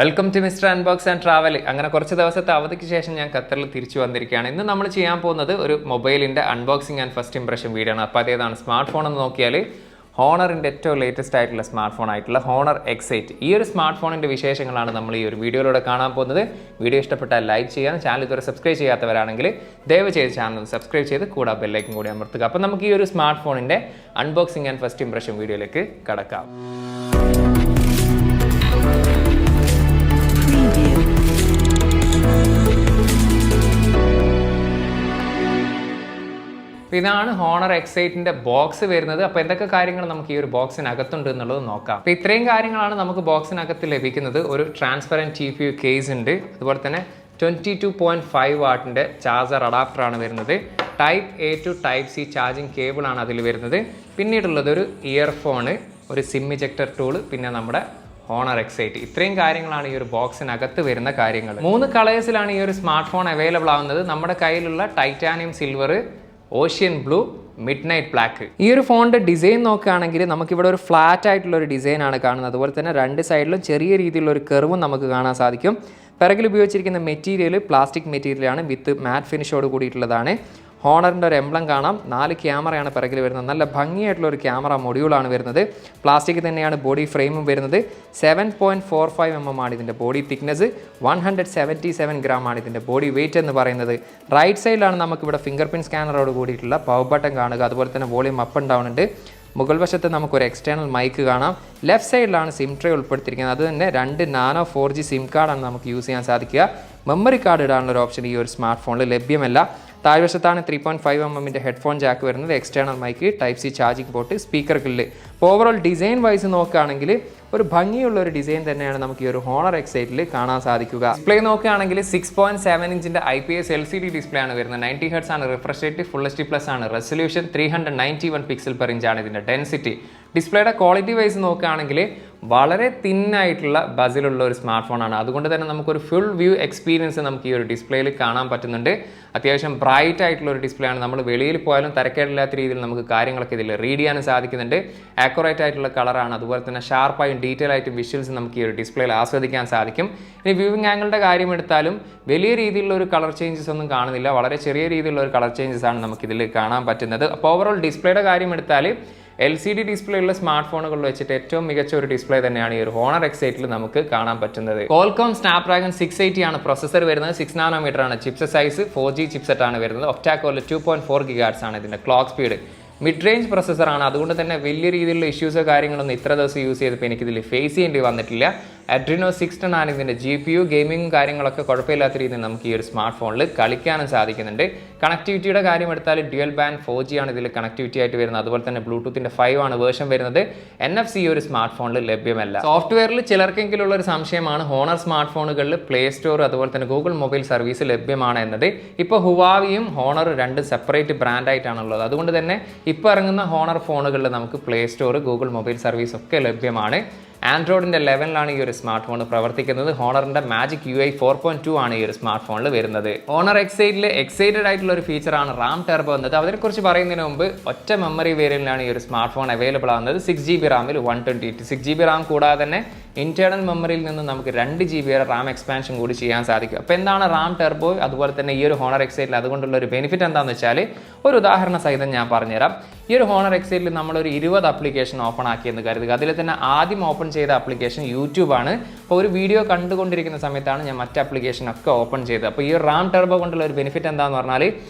Welcome to mister unbox and travel. അങ്ങനെ കുറച്ച് ദിവസത്തെ അവധിക്ക് ശേഷം ഞാൻ ഖത്തറിൽ തിരിച്ചു വന്നിരിക്കുകയാണ്. ഇന്ന് നമ്മൾ ചെയ്യാൻ പോകുന്നത് ഒരു മൊബൈലിൻ്റെ unboxing and first impression video ആണ്. അപ്പോൾ അതേതാണ് സ്മാർട്ട് ഫോൺ എന്ന് നോക്കിയാൽ ഹോണറിൻ്റെ ഏറ്റവും ലേറ്റസ്റ്റ് ആയിട്ടുള്ള സ്മാർട്ട് ഫോൺ ആയിട്ടുള്ള ഹോണർ X8. ഈ ഒരു സ്മാർട്ട് ഫോണിൻ്റെ വിശേഷങ്ങളാണ് നമ്മൾ ഈ ഒരു വീഡിയോയിലൂടെ കാണാൻ പോകുന്നത്. വീഡിയോ ഇഷ്ടപ്പെട്ടാൽ ലൈക്ക് ചെയ്യാൻ, ചാനൽ ഇതുവരെ സബ്സ്ക്രൈബ് ചെയ്യാത്തവരാണെങ്കിൽ ദയവ് ചെയ്ത് ചാനൽ സബ്സ്ക്രൈബ് ചെയ്ത് കൂടാ ബെല്ലൈക്കും കൂടി അമർത്തുക. അപ്പോൾ നമുക്ക് ഈ ഒരു സ്മാർട്ട് ഫോണിൻ്റെ അൺബോക്സിംഗ് ആൻഡ് ഫസ്റ്റ് ഇംപ്രഷൻ വീഡിയോയിലേക്ക് കടക്കാം. ഇതാണ് ഹോണർ X8ൻ്റെ ബോക്സ് വരുന്നത്. അപ്പോൾ എന്തൊക്കെ കാര്യങ്ങൾ നമുക്ക് ഈ ഒരു ബോക്സിനകത്തുണ്ട് എന്നുള്ളത് നോക്കാം. അപ്പോൾ ഇത്രയും കാര്യങ്ങളാണ് നമുക്ക് ബോക്സിനകത്ത് ലഭിക്കുന്നത്. ഒരു ട്രാൻസ്പെറൻറ്റ് TPU കേസ് ഉണ്ട്, അതുപോലെ തന്നെ 22.5 വാട്ടിൻ്റെ ചാർജർ അഡാപ്റ്ററാണ് വരുന്നത്. Type A to Type C charging കേബിളാണ് അതിൽ വരുന്നത്. പിന്നീടുള്ളത് ഒരു ഇയർഫോണ്, ഒരു സിം ഇജക്ടർ ടൂള്, പിന്നെ നമ്മുടെ ഹോണർ X8. ഇത്രയും കാര്യങ്ങളാണ് ഈ ഒരു ബോക്സിനകത്ത് വരുന്ന കാര്യങ്ങൾ. 3 കളേഴ്സിലാണ് ഈ ഒരു സ്മാർട്ട് ഫോൺ അവൈലബിൾ ആവുന്നത്. നമ്മുടെ കയ്യിലുള്ള titanium silver, ocean blue, mid night black. ഈ ഒരു ഫോണിൻ്റെ ഡിസൈൻ നോക്കുകയാണെങ്കിൽ നമുക്കിവിടെ ഒരു ഫ്ലാറ്റ് ആയിട്ടുള്ള ഒരു ഡിസൈനാണ് കാണുന്നത്. അതുപോലെ തന്നെ രണ്ട് സൈഡിലും ചെറിയ രീതിയിലുള്ള ഒരു കർവും നമുക്ക് കാണാൻ സാധിക്കും. പിറകിൽ ഉപയോഗിച്ചിരിക്കുന്ന മെറ്റീരിയൽ പ്ലാസ്റ്റിക് മെറ്റീരിയലാണ്, വിത്ത് മാറ്റ് ഫിനിഷോട് കൂടിയിട്ടുള്ളതാണ്. ഹോണറിൻ്റെ ഒരു എംബ്ലം കാണാം. 4 ക്യാമറയാണ് പിറകിൽ വരുന്നത്. നല്ല ഭംഗിയായിട്ടുള്ള ഒരു ക്യാമറ മൊഡ്യൂളാണ് വരുന്നത്. പ്ലാസ്റ്റിക് തന്നെയാണ് ബോഡി ഫ്രെയിമും വരുന്നത്. 7.45 mm ആണ് ഇതിൻ്റെ ബോഡി തിക്നെസ്. 177 ഗ്രാം ആണ് ഇതിൻ്റെ ബോഡി വെയിറ്റ് എന്ന് പറയുന്നത്. റൈറ്റ് സൈഡിലാണ് നമുക്കിവിടെ ഫിംഗർ പ്രിൻറ്റ് സ്കാനറോട് കൂടിയിട്ടുള്ള പവർ ബട്ടൺ കാണുക. അതുപോലെ തന്നെ വോളിയം അപ്പ് ആൻഡ് ഡൗൺ ഉണ്ട്. മുകൾ വശത്ത് നമുക്കൊരു എക്സ്റ്റേണൽ മൈക്ക് കാണാം. ലെഫ്റ്റ് സൈഡിലാണ് സിം ട്രേ ഉൾപ്പെടുത്തിയിരിക്കുന്നത്. അത് തന്നെ 2 നാനോ 4G സിം കാർഡാണ് നമുക്ക് യൂസ് ചെയ്യാൻ സാധിക്കുക. മെമ്മറി കാർഡ് ഇടാനുള്ള ഒരു ഓപ്ഷൻ ഈ ഒരു സ്മാർട്ട് ഫോണിൽ ലഭ്യമല്ല. താഴ്വശത്താണ് 3.5 mm ഹെഡ്ഫോൺ ജാക്ക് വരുന്നത്. External mic, Type C charging port, speaker grill. അപ്പോൾ ഓവറോൾ ഡിസൈൻ വൈസ് നോക്കുകയാണെങ്കിൽ ഒരു ഭംഗിയുള്ള ഒരു ഡിസൈൻ തന്നെയാണ് നമുക്ക് ഈ ഒരു ഹോണർ X8ൽ കാണാൻ സാധിക്കുക. ഡിസ്പ്ലേ നോക്കുകയാണെങ്കിൽ 6.7 ഇഞ്ചിൻ്റെ IPS LCD ഡിസ്പ്ലേ ആണ് വരുന്നത്. 90 Hz ആണ് റിഫ്രഷ് റേറ്റ്, ഫുൾ HD+ ആണ് റെസൊല്യൂഷൻ, 391 പിക്സൽ പെർ ഇഞ്ച് ആണ് ഇതിൻ്റെ ഡെൻസിറ്റി. ഡിസ്പ്ലേയുടെ ക്വാളിറ്റി വൈസ് നോക്കുകയാണെങ്കിൽ വളരെ തിന്നായിട്ടുള്ള ബസിലുള്ള ഒരു സ്മാർട്ട് ഫോണാണ്. അതുകൊണ്ട് തന്നെ നമുക്കൊരു ഫുൾ വ്യൂ എക്സ്പീരിയൻസ് നമുക്ക് ഈ ഒരു ഡിസ്പ്ലേയിൽ കാണാൻ പറ്റുന്നുണ്ട്. അത്യാവശ്യം ബ്രൈറ്റ് ആയിട്ടുള്ള ഒരു ഡിസ്പ്ലേ ആണ്. നമ്മൾ വെളിയിൽ പോയാലും തരക്കേടില്ലാത്ത രീതിയിൽ നമുക്ക് കാര്യങ്ങളൊക്കെ ഇതിൽ റീഡ് ചെയ്യാനും സാധിക്കുന്നുണ്ട്. ആക്യുറേറ്റ് ആയിട്ടുള്ള കളറാണ്. അതുപോലെ തന്നെ ഷാർപ്പായും ഡീറ്റെയിൽ ആയിട്ടും വിഷ്വൽസ് നമുക്ക് ഈ ഒരു ഡിസ്പ്ലേയിൽ ആസ്വദിക്കാൻ സാധിക്കും. ഇനി വ്യൂവിംഗ് ആംഗിളിൻ്റെ കാര്യം എടുത്താലും വലിയ രീതിയിലുള്ള ഒരു കളർ ചേഞ്ചസ് ഒന്നും കാണുന്നില്ല. വളരെ ചെറിയ രീതിയിലുള്ള ഒരു കളർ ചേഞ്ചസ് ആണ് നമുക്കിതിൽ കാണാൻ പറ്റുന്നത്. അപ്പോൾ ഓവറോൾ ഡിസ്പ്ലേയുടെ കാര്യം എടുത്താൽ LCD ഡിസ്പ്ലേ ഉള്ള സ്മാർട്ട് ഫോണുകളിൽ വെച്ചിട്ട് ഏറ്റവും മികച്ച ഒരു ഡിസ്പ്ലേ തന്നെയാണ് ഈ ഒരു ഹോണർ X8ൽ നമുക്ക് കാണാൻ പറ്റുന്നത്. Qualcomm Snapdragon 680 ആണ് പ്രൊസസ്സർ വരുന്നത്. 6 nm ആണ് ചിപ്സെറ്റ് സൈസ്. 4G ചിപ്സെറ്റ് ആണ് വരുന്നത്. ഒക്ടാകോറിൽ 2.4 GHz ആണ് ഇതിൻ്റെ ക്ലോക്ക് സ്പീഡ്. മിഡ് റേഞ്ച് പ്രൊസസ്സറാണ്. അതുകൊണ്ട് തന്നെ വലിയ രീതിയിലുള്ള ഇഷ്യൂസോ കാര്യങ്ങളൊന്നും ഇത്ര ദിവസം യൂസ് ചെയ്തപ്പോൾ എനിക്കിതിൽ ഫേസ് ചെയ്യേണ്ടി വന്നിട്ടില്ല. Adreno 610 ആണ് ഇതിൻ്റെ GPU. ഗെയിമിങ്ങും കാര്യങ്ങളൊക്കെ കുഴപ്പമില്ലാത്ത രീതിയിൽ നമുക്ക് ഈ ഒരു സ്മാർട്ട് ഫോണിൽ കളിക്കാനും സാധിക്കുന്നുണ്ട്. കണക്ടിവിറ്റിയുടെ കാര്യം എടുത്താൽ ഡ്യുവൽ ബാൻഡ് 4G ആണ് ഇതിൽ കണക്ടിവിറ്റി ആയിട്ട് വരുന്നത്. അതുപോലെ തന്നെ ബ്ലൂടൂത്തിൻ്റെ 5 ആണ് വേർഷൻ വരുന്നത്. NFC ഒരു സ്മാർട്ട് ഫോണിൽ ലഭ്യമല്ല. സോഫ്റ്റ്വെയറിൽ ചിലർക്കെങ്കിലും ഉള്ള ഒരു സംശയമാണ് ഹോണർ സ്മാർട്ട് ഫോണുകളിൽ പ്ലേ സ്റ്റോർ അതുപോലെ തന്നെ ഗൂഗിൾ മൊബൈൽ സർവീസ് ലഭ്യമാണ് എന്നത്. ഇപ്പോൾ ഹുവാവിയും ഹോണറും 2 സെപ്പറേറ്റ് ബ്രാൻഡായിട്ടാണുള്ളത്. അതുകൊണ്ട് തന്നെ ഇപ്പോൾ ഇറങ്ങുന്ന ഹോണർ ഫോണുകളിൽ നമുക്ക് play store, Google mobile service ഒക്കെ ലഭ്യമാണ്. ആൻഡ്രോയിഡിൻ്റെ 11ലാണ് ഈ ഒരു സ്മാർട്ട് ഫോൺ പ്രവർത്തിക്കുന്നത്. ഹോണറിൻ്റെ മാജിക് UI 4.2 ആണ് ഈ ഒരു സ്മാർട്ട് ഫോണിൽ വരുന്നത്. ഹോണർ X8ൽ എക്സൈറ്റഡ് ആയിട്ടുള്ള ഒരു ഫീച്ചറാണ് റാം ടെർബോ എന്നത്. അതിനെക്കുറിച്ച് പറയുന്നതിന് മുമ്പ് ഒറ്റ മെമ്മറി വേരിയന്റിലാണ് ഈ ഒരു സ്മാർട്ട് ഫോൺ അവൈലബിൾ ആകുന്നത്. 6GB റാമിൽ 128. 6GB റാം കൂടാതെ തന്നെ ഇന്റേണൽ മെമ്മറിയിൽ നിന്ന് നമുക്ക് 2GB റാം എക്സ്പാൻഷൻ കൂടി ചെയ്യാൻ സാധിക്കും. അപ്പോൾ എന്താണ് റാം ടെർബോ, അതുപോലെ തന്നെ ഈ ഒരു ഹോണർ X8ൽ അതുകൊണ്ടുള്ള ഒരു ബെനിഫിറ്റ് എന്താണെന്ന് വെച്ചാൽ ഒരു ഉദാഹരണ സഹിതം ഞാൻ പറഞ്ഞുതരാം. ഈ ഒരു ഹോണർ X8ൽ നമ്മളൊരു 20 ആപ്ലിക്കേഷൻ ഓപ്പൺ ആക്കിയെന്ന് കരുതുക. അതിൽ തന്നെ ആദ്യം ഓപ്പൺ ചെയ്ത ആപ്ലിക്കേഷൻ യൂട്യൂബ് ആണ്. അപ്പോൾ ഒരു വീഡിയോ കണ്ടുകൊണ്ടിരിക്കുന്ന സമയത്താണ് ഞാൻ മറ്റ് ആപ്ലിക്കേഷനൊക്കെ ഓപ്പൺ ചെയ്തത്. അപ്പോൾ ഈ റാം ടെർബോ കൊണ്ടുള്ള ഒരു ബെനിഫിറ്റ് എന്താണെന്ന് പറഞ്ഞാൽ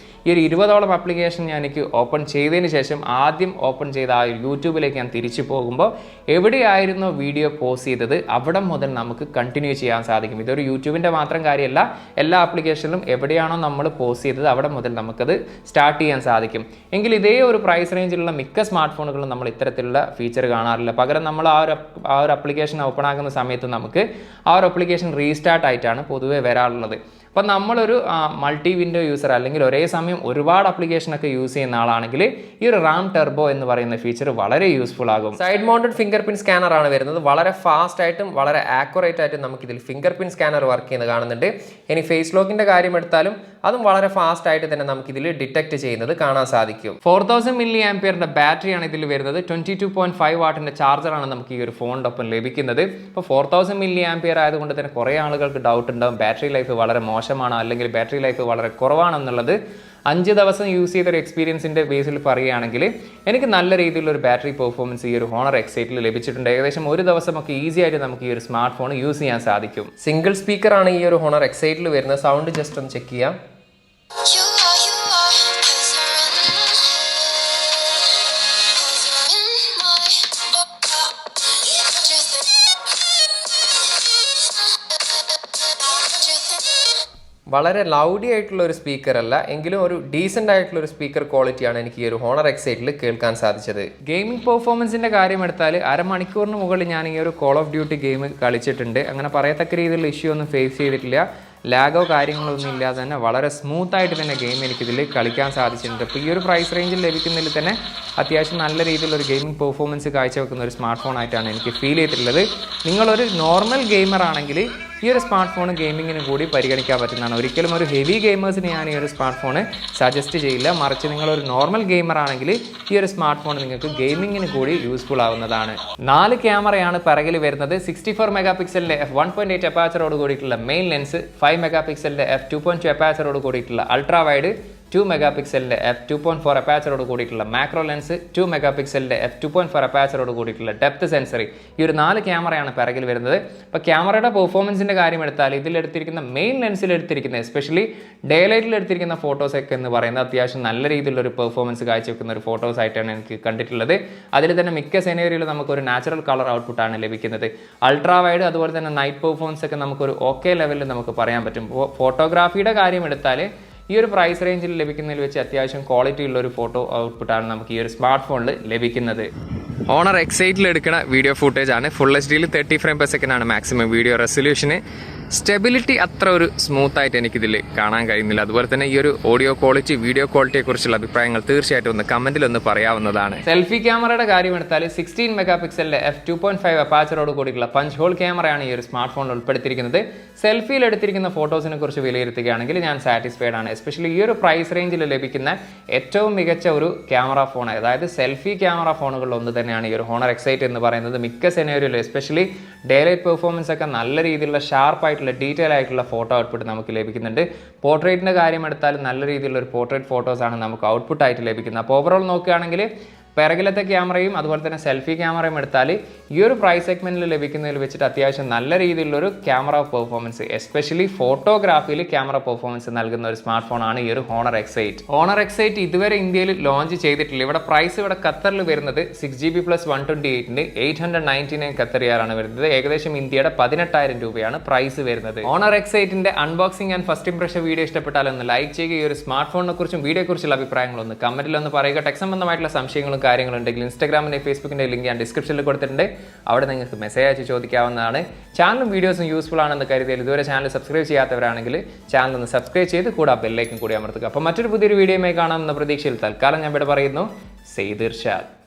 ഈ ഒരു 20ഓളം ആപ്ലിക്കേഷൻ എനിക്ക് ഓപ്പൺ ചെയ്തതിന് ശേഷം ആദ്യം ഓപ്പൺ ചെയ്ത ആ യൂട്യൂബിലേക്ക് ഞാൻ തിരിച്ചു പോകുമ്പോൾ എവിടെയായിരുന്നോ വീഡിയോ പോസ്റ്റ് ചെയ്തത് അവിടെ മുതൽ നമുക്ക് കണ്ടിന്യൂ ചെയ്യാൻ സാധിക്കും. ഇതൊരു യൂട്യൂബിൻ്റെ മാത്രം കാര്യമല്ല, എല്ലാ ആപ്ലിക്കേഷനിലും എവിടെയാണോ നമ്മൾ പോസ്റ്റ് ചെയ്തത് അവിടെ മുതൽ നമുക്കത് സ്റ്റാർട്ട് ചെയ്യാൻ സാധിക്കും. എങ്കിൽ ഇതേ ഒരു പ്രൈസ് റേഞ്ചിലുള്ള മിക്ക സ്മാർട്ട് ഫോണുകളും നമ്മൾ ഇത്തരത്തിലുള്ള ഫീച്ചർ കാണാറില്ല. പകരം നമ്മൾ ആ ഒരു ആപ്ലിക്കേഷൻ ഓപ്പൺ ആക്കുന്ന സമയത്ത് നമുക്ക് ആ ഒരു ആപ്ലിക്കേഷൻ റീസ്റ്റാർട്ട് ആയിട്ടാണ് പൊതുവെ വരാറുള്ളത്. അപ്പോൾ നമ്മളൊരു മൾട്ടി വിൻഡോ യൂസർ അല്ലെങ്കിൽ ഒരേ സമയം ഒരുപാട് ആപ്ലിക്കേഷനൊക്കെ യൂസ് ചെയ്യുന്ന ആളാണെങ്കിൽ ഈ ഒരു റാം ടെർബോ എന്ന് പറയുന്ന ഫീച്ചർ വളരെ യൂസ്ഫുൾ ആകും. Side mounted finger print scanner ആണ് വരുന്നത്. വളരെ ഫാസ്റ്റ് ആയിട്ടും വളരെ ആക്യുറേറ്റ് ആയിട്ടും നമുക്കിതിൽ ഫിംഗർ പ്രിന്റ് സ്കാനർ വർക്ക് ചെയ്യുന്നത് കാണുന്നുണ്ട്. ഇനി ഫേസ് ലോക്കിൻ്റെ കാര്യം എടുത്താലും അതും വളരെ ഫാസ്റ്റ് ആയിട്ട് തന്നെ നമുക്ക് ഇതിൽ ഡിറ്റക്ട് ചെയ്യുന്നത് കാണാൻ സാധിക്കും. 4000 mAh ബാറ്ററിയാണ് ഇതിൽ വരുന്നത്. 22.5 വാട്ടിന്റെ ചാർജറാണ് നമുക്ക് ഈ ഒരു ഫോണിന്റെ ഒപ്പം ലഭിക്കുന്നത്. ഇപ്പോൾ 4000 mAh ആയതുകൊണ്ട് തന്നെ കുറേ ആളുകൾക്ക് ഡൗട്ട് ഉണ്ടാവും ബാറ്ററി ലൈഫ് വളരെ മോശമാണോ അല്ലെങ്കിൽ ബാറ്ററി ലൈഫ് വളരെ കുറവാണെന്നുള്ളത്. 5 ദിവസം യൂസ് ചെയ്തൊരു എക്സ്പീരിയൻസിൻ്റെ ബേസിൽ പറയുകയാണെങ്കിൽ എനിക്ക് നല്ല രീതിയിലുള്ള ഒരു ബാറ്ററി പെർഫോമൻസ് ഈ ഒരു ഹോണർ എക്സൈറ്റിൽ ലഭിച്ചിട്ടുണ്ട്. ഏകദേശം ഒരു ദിവസമൊക്കെ ഈസി ആയിട്ട് നമുക്ക് ഈ ഒരു സ്മാർട്ട് ഫോൺ യൂസ് ചെയ്യാൻ സാധിക്കും. സിംഗിൾ സ്പീക്കറാണ് ഈ ഒരു ഹോണർ എക്സൈറ്റിൽ വരുന്നത്. സൗണ്ട് ജസ്റ്റ് ഒന്ന് ചെക്ക് ചെയ്യാം. വളരെ ലൗഡി ആയിട്ടുള്ള ഒരു സ്പീക്കർ അല്ല, എങ്കിലും ഒരു ഡീസൻ്റ് ആയിട്ടുള്ള ഒരു സ്പീക്കർ ക്വാളിറ്റിയാണ് എനിക്ക് ഈ ഒരു ഹോണർ എക്സൈറ്റിൽ കേൾക്കാൻ സാധിച്ചത്. ഗെയിമിംഗ് പെർഫോമൻസിൻ്റെ കാര്യം എടുത്താൽ അരമണിക്കൂറിന് മുകളിൽ ഞാൻ ഈ ഒരു കോൾ ഓഫ് ഡ്യൂട്ടി ഗെയിം കളിച്ചിട്ടുണ്ട്. അങ്ങനെ പറയത്തക്ക രീതിയിലുള്ള ഇഷ്യൂ ഒന്നും ഫേസ് ചെയ്തിട്ടില്ല. ലാഗോ കാര്യങ്ങളൊന്നും ഇല്ലാതെ തന്നെ വളരെ സ്മൂത്തായിട്ട് തന്നെ ഗെയിം എനിക്കിതിൽ കളിക്കാൻ സാധിച്ചിട്ടുണ്ട്. അപ്പോൾ ഈ ഒരു പ്രൈസ് റേഞ്ചിൽ ലഭിക്കുന്നതിൽ തന്നെ അത്യാവശ്യം നല്ല രീതിയിലൊരു ഗെയിമിംഗ് പെർഫോമൻസ് കാഴ്ചവെക്കുന്ന ഒരു സ്മാർട്ട് ഫോൺ ആയിട്ടാണ് എനിക്ക് ഫീൽ ചെയ്തിട്ടുള്ളത്. നിങ്ങളൊരു നോർമൽ ഗെയിമർ ആണെങ്കിൽ ഈ ഒരു സ്മാർട്ട് ഫോൺ ഗെയിമിങ്ങിന് കൂടി പരിഗണിക്കാൻ പറ്റുന്നതാണ്. ഒരിക്കലും ഒരു ഹെവി ഗെയിമേഴ്സിന് ഞാൻ ഈ ഒരു സ്മാർട്ട് ഫോൺ സജസ്റ്റ് ചെയ്യില്ല. മറിച്ച് നിങ്ങളൊരു നോർമൽ ഗെയിമർ ആണെങ്കിൽ ഈ ഒരു സ്മാർട്ട് ഫോൺ നിങ്ങൾക്ക് ഗെയിമിങ്ങിന് കൂടി യൂസ്ഫുൾ ആവുന്നതാണ്. 4 ക്യാമറയാണ് പിറകിൽ വരുന്നത്. 64 മെഗാപിക്സലിൻ്റെ f1.8 അപ്പാച്ചറോട് കൂടിയിട്ടുള്ള മെയിൻ ലെൻസ്, 5 മെഗാപിക്സലിൻ്റെ f2.2 അപ്പാച്ചറോട് കൂടിയിട്ടുള്ള അൾട്രാ വൈഡ്, 2 മെഗാപിക്സലിൻ്റെ f2.4 അപ്പാച്ചറോട് കൂടിയിട്ടുള്ള മാക്രോ ലെൻസ്, 2 മെഗാപിക്സലിൻ്റെ f2.4 അപ്പാച്ചറോട് കൂടിയിട്ടുള്ള ഡെപ്ത് സെൻസറി. ഈ ഒരു 4 ക്യാമറയാണ് പിറകിൽ വരുന്നത്. അപ്പോൾ ക്യാമറയുടെ പെർഫോമൻസിൻ്റെ കാര്യം എടുത്താൽ ഇതിലെടുത്തിരിക്കുന്ന മെയിൻ ലെൻസിലെടുത്തിരിക്കുന്ന എസ്പെഷ്യലി ഡേ ലൈറ്റിൽ എടുത്തിരിക്കുന്ന ഫോട്ടോസൊക്കെ എന്ന് പറയുന്നത് അത്യാവശ്യം നല്ല രീതിയിലൊരു പെർഫോമൻസ് കാഴ്ചവെക്കുന്ന ഒരു ഫോട്ടോസ് ആയിട്ടാണ് എനിക്ക് കണ്ടിട്ടുള്ളത്. അതിൽ തന്നെ മിക്ക സെനേറിയോയിൽ നമുക്കൊരു നാച്ചുറൽ കളർ ഔട്ട്പുട്ടാണ് ലഭിക്കുന്നത്. അൾട്രാ വൈഡ് അതുപോലെ തന്നെ നൈറ്റ് പെർഫോമൻസ് ഒക്കെ നമുക്കൊരു ഓക്കെ ലെവലിൽ നമുക്ക് പറയാൻ പറ്റും. ഫോട്ടോഗ്രാഫിയുടെ കാര്യം എടുത്താൽ ഈ ഒരു പ്രൈസ് റേഞ്ചിൽ ലഭിക്കുന്നതിൽ വെച്ച് അത്യാവശ്യം ക്വാളിറ്റി ഉള്ള ഒരു ഫോട്ടോ ഔട്ട്പുട്ടാണ് നമുക്ക് ഈ ഒരു സ്മാർട്ട് ഫോണിൽ ലഭിക്കുന്നത്. ഹോണർ എക്സൈറ്റിൽ എടുക്കുന്ന വീഡിയോ ഫുട്ടേജ് ആണ്. Full HD 30 frame per second ആണ് മാക്സിമം വീഡിയോ റെസൊല്യൂഷന്. സ്റ്റെബിലിറ്റി അത്ര ഒരു സ്മൂത്തായിട്ട് എനിക്കിതിൽ കാണാൻ കഴിയുന്നില്ല. അതുപോലെ തന്നെ ഈ ഒരു ഓഡിയോ ക്വാളിറ്റി, വീഡിയോ ക്വാളിറ്റിയെക്കുറിച്ചുള്ള അഭിപ്രായങ്ങൾ തീർച്ചയായിട്ടും ഒന്ന് കമൻറ്റിലൊന്ന് പറയാവുന്നതാണ്. സെൽഫി ക്യാമറയുടെ കാര്യം എടുത്താൽ 16 മെഗാപിക്സലിൻ്റെ f2.5 അപ്പാച്ചറോട് കൂടിയിട്ടുള്ള പഞ്ച് ഹോൾ ക്യാമറയാണ് ഈ ഒരു സ്മാർട്ട് ഫോണിൽ ഉൾപ്പെടുത്തിയിരിക്കുന്നത്. സെൽഫിയിൽ എടുത്തിരിക്കുന്ന ഫോട്ടോസിനെ കുറിച്ച് വിലയിരുത്തുകയാണെങ്കിൽ ഞാൻ സാറ്റിസ്ഫൈഡ് ആണ്. എസ്പെഷ്യലി ഈ ഒരു പ്രൈസ് റേഞ്ചിൽ ലഭിക്കുന്ന ഏറ്റവും മികച്ച ഒരു ക്യാമറ ഫോൺ, അതായത് സെൽഫി ക്യാമറ ഫോണുകളിൽ ഒന്ന് തന്നെയാണ് ഈ ഒരു ഹോണർ എക്സൈറ്റ് എന്ന് പറയുന്നത്. മിക്ക സെനേറിയോയിൽ എസ്പെഷ്യലി ഡേ ലൈറ്റ് പെർഫോമൻസ് ഒക്കെ നല്ല രീതിയിലുള്ള ഷാർപ്പായിട്ടുള്ള ഡീറ്റെയിൽ ആയിട്ടുള്ള ഫോട്ടോ ഔട്ട്പുട്ട് നമുക്ക് ലഭിക്കുന്നുണ്ട്. പോർട്രേറ്റിൻ്റെ കാര്യം എടുത്താൽ നല്ല രീതിയിലുള്ള ഒരു പോർട്രേറ്റ് ഫോട്ടോസാണ് നമുക്ക് ഔട്ട്പുട്ടായിട്ട് ലഭിക്കുന്നത്. അപ്പോൾ ഓവറോൾ നോക്കുകയാണെങ്കിൽ പിറകിലത്തെ ക്യാമറയും അതുപോലെ തന്നെ സെൽഫി ക്യാമറയും എടുത്താൽ ഈ ഒരു പ്രൈസ് സെഗ്മെന്റിൽ ലഭിക്കുന്നതിൽ വെച്ചിട്ട് അത്യാവശ്യം നല്ല രീതിയിലുള്ളൊരു ക്യാമറ പെർഫോമൻസ്, എസ്പെഷ്യലി ഫോട്ടോഗ്രാഫിയിൽ ക്യാമറ പെർഫോമൻസ് നൽകുന്ന ഒരു സ്മാർട്ട് ഫോണാണ് ഈ ഒരു ഹോണർ എക്സൈറ്റ്. ഹോണർ എക്സൈറ്റ് ഇതുവരെ ഇന്ത്യയിൽ ലോഞ്ച് ചെയ്തിട്ടില്ല. ഇവിടെ പ്രൈസ് ഇവിടെ ഖത്തറിൽ വരുന്നത് 6GB + 128ന് 899 ഖത്തറിയാറാണ് വരുന്നത്. ഏകദേശം ഇന്ത്യയുടെ 18,000 രൂപയാണ് പ്രൈസ് വരുന്നത്. ഹോണർ എക്സൈറ്റിന്റെ unboxing and first impression video ഇഷ്ടപ്പെട്ടാൽ ഒന്ന് ലൈക്ക് ചെയ്യുക. ഈ ഒരു സ്മാർട്ട് ഫോണിനെ കുറിച്ചും വീഡിയോ കുറിച്ചുള്ള അഭിപ്രായങ്ങളൊന്ന് കമന്റിൽ ഒന്ന് പറയുക. ടെക് സംബന്ധമായിട്ടുള്ള സംശയങ്ങളും കാര്യങ്ങളുണ്ടെങ്കിൽ ഇൻസ്റ്റാഗ്രാമിന്റെ ഫേസ്ബുക്കിന്റെ ലിങ്ക് ഞാൻ ഡിസ്ക്രിപ്ഷനിൽ കൊടുത്തിട്ടുണ്ട്. അവിടെ നിങ്ങൾക്ക് മെസ്സേജ് അയച്ച് ചോദിക്കാവുന്നതാണ്. ചാനലും വീഡിയോസും യൂസ്ഫുൾ ആണെന്ന് കരുതിയാൽ ഇതുവരെ ചാനൽ സബ്സ്ക്രൈബ് ചെയ്യാത്തവരാണെങ്കിൽ ചാനൽ ഒന്ന് സബ്സ്ക്രൈബ് ചെയ്ത് കൂടെ ബെല്ലൈക്കൻ കൂടി അമർത്തുക. അപ്പോൾ മറ്റൊരു പുതിയൊരു വീഡിയോയുമായി കാണാമെന്ന പ്രതീക്ഷയിൽ തൽക്കാലം ഞാൻ ഇവിടെ പറയുന്നു. സെയ്ദ് ഇർഷാദ്.